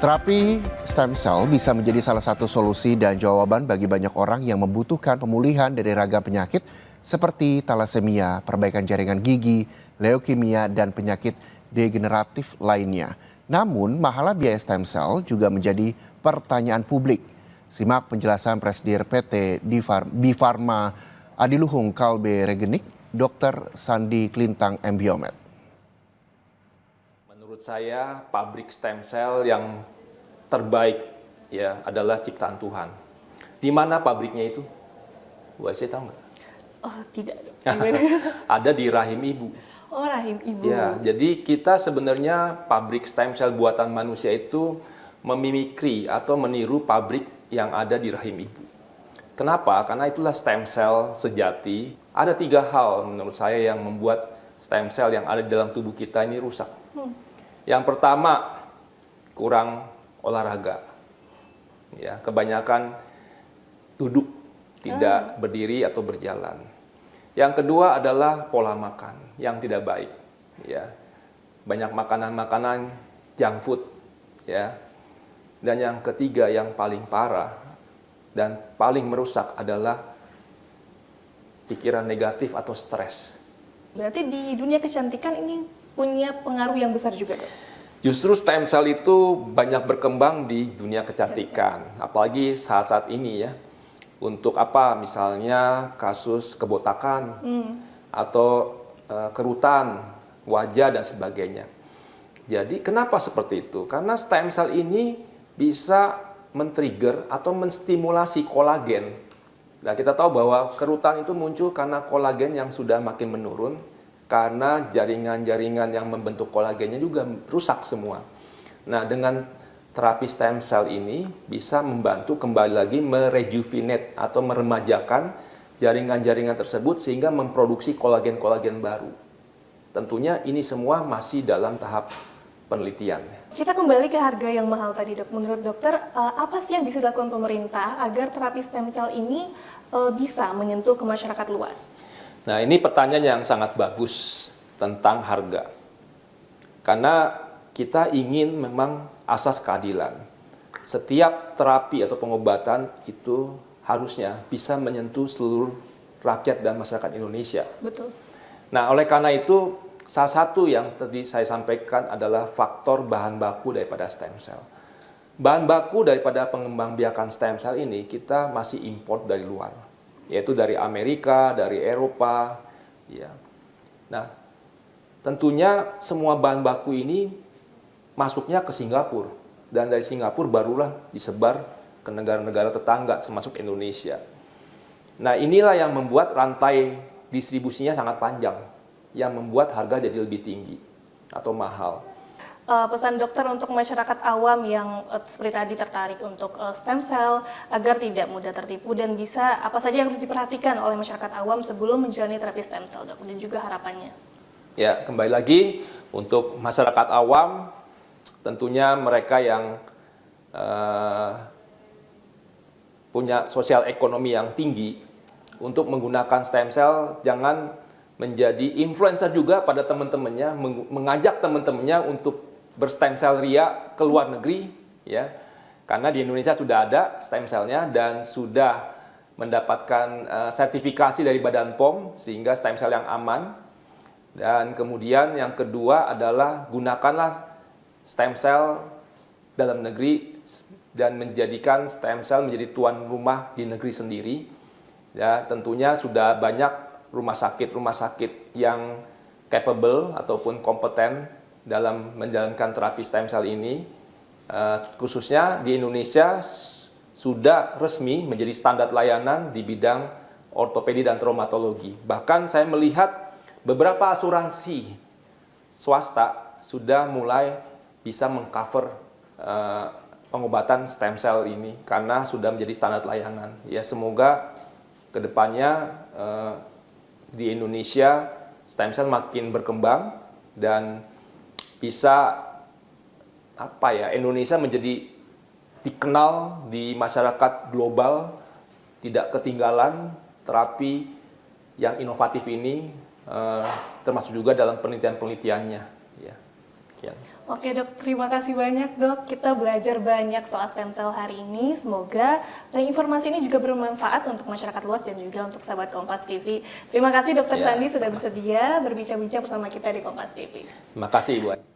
Terapi stem cell bisa menjadi salah satu solusi dan jawaban bagi banyak orang yang membutuhkan pemulihan dari ragam penyakit seperti talasemia, perbaikan jaringan gigi, leukemia, dan penyakit degeneratif lainnya. Namun, mahalnya biaya stem cell juga menjadi pertanyaan publik. Simak penjelasan Presidir PT Bifarma Adiluhung Kalbe Regenik, Dr. Sandi Klintang M. Biomed. Menurut saya, pabrik stem cell yang terbaik ya adalah ciptaan Tuhan. Di mana pabriknya itu? Bu Aisyah tahu nggak? Oh, tidak. Ada di rahim ibu. Oh, rahim ibu. Ya, jadi kita sebenarnya pabrik stem cell buatan manusia itu memimikri atau meniru pabrik yang ada di rahim ibu. Kenapa? Karena itulah stem cell sejati. Ada 3 hal menurut saya yang membuat stem cell yang ada di dalam tubuh kita ini rusak. Yang pertama, kurang olahraga. Ya, kebanyakan duduk, tidak berdiri atau berjalan. Yang kedua adalah pola makan yang tidak baik. Ya, banyak makanan-makanan junk food. Ya, dan yang ketiga yang paling parah dan paling merusak adalah pikiran negatif atau stres. Berarti di dunia kecantikan ini punya pengaruh yang besar juga, Dok? Justru stem cell itu banyak berkembang di dunia kecantikan, apalagi saat-saat ini ya. Untuk apa? Misalnya kasus kebotakan atau kerutan wajah dan sebagainya. Jadi kenapa seperti itu? Karena stem cell ini bisa men-trigger atau menstimulasi kolagen. Nah, kita tahu bahwa kerutan itu muncul karena kolagen yang sudah makin menurun, karena jaringan-jaringan yang membentuk kolagennya juga rusak semua. Nah, dengan terapi stem cell ini bisa membantu kembali lagi merejuvenate atau meremajakan jaringan-jaringan tersebut sehingga memproduksi kolagen-kolagen baru. Tentunya ini semua masih dalam tahap penelitian. Kita kembali ke harga yang mahal tadi, Dok. Menurut dokter, apa sih yang bisa dilakukan pemerintah agar terapi stem cell ini bisa menyentuh ke masyarakat luas? Nah, ini pertanyaan yang sangat bagus tentang harga. Karena kita ingin memang asas keadilan. Setiap terapi atau pengobatan itu harusnya bisa menyentuh seluruh rakyat dan masyarakat Indonesia. Betul. Nah, oleh karena itu, salah satu yang tadi saya sampaikan adalah faktor bahan baku daripada stem cell. Bahan baku daripada pengembangbiakan stem cell ini kita masih import dari luar, yaitu dari Amerika, dari Eropa, ya. Nah, tentunya semua bahan baku ini masuknya ke Singapura, dan dari Singapura barulah disebar ke negara-negara tetangga, termasuk Indonesia. Nah, inilah yang membuat rantai distribusinya sangat panjang, yang membuat harga jadi lebih tinggi atau mahal. Pesan dokter untuk masyarakat awam yang seperti tadi tertarik untuk stem cell agar tidak mudah tertipu dan bisa apa saja yang harus diperhatikan oleh masyarakat awam sebelum menjalani terapi stem cell, Dok, dan juga harapannya. Ya, kembali lagi untuk masyarakat awam, tentunya mereka yang punya sosial ekonomi yang tinggi untuk menggunakan stem cell, jangan menjadi influencer juga pada teman-temannya, mengajak teman-temannya untuk berstem cell ria ke luar negeri, ya, karena di Indonesia sudah ada stem cellnya dan sudah mendapatkan sertifikasi dari Badan POM sehingga stem cell yang aman. Dan kemudian yang kedua adalah gunakanlah stem cell dalam negeri dan menjadikan stem cell menjadi tuan rumah di negeri sendiri. Ya, tentunya sudah banyak rumah sakit yang capable ataupun kompeten dalam menjalankan terapi stem cell ini, khususnya di Indonesia sudah resmi menjadi standar layanan di bidang ortopedi dan traumatologi. Bahkan saya melihat beberapa asuransi swasta sudah mulai bisa mengcover pengobatan stem cell ini karena sudah menjadi standar layanan. Ya, semoga kedepannya di Indonesia stem cell makin berkembang dan bisa Indonesia menjadi dikenal di masyarakat global, tidak ketinggalan terapi yang inovatif ini, termasuk juga dalam penelitian-penelitiannya. Ya. Oke dok, terima kasih banyak dok. Kita belajar banyak soal stem cell hari ini. Semoga informasi ini juga bermanfaat untuk masyarakat luas dan juga untuk sahabat Kompas TV. Terima kasih dokter Ya, Sandi sudah sama-sama. bersedia berbincang-bincang bersama kita di Kompas TV. Terima kasih Bu.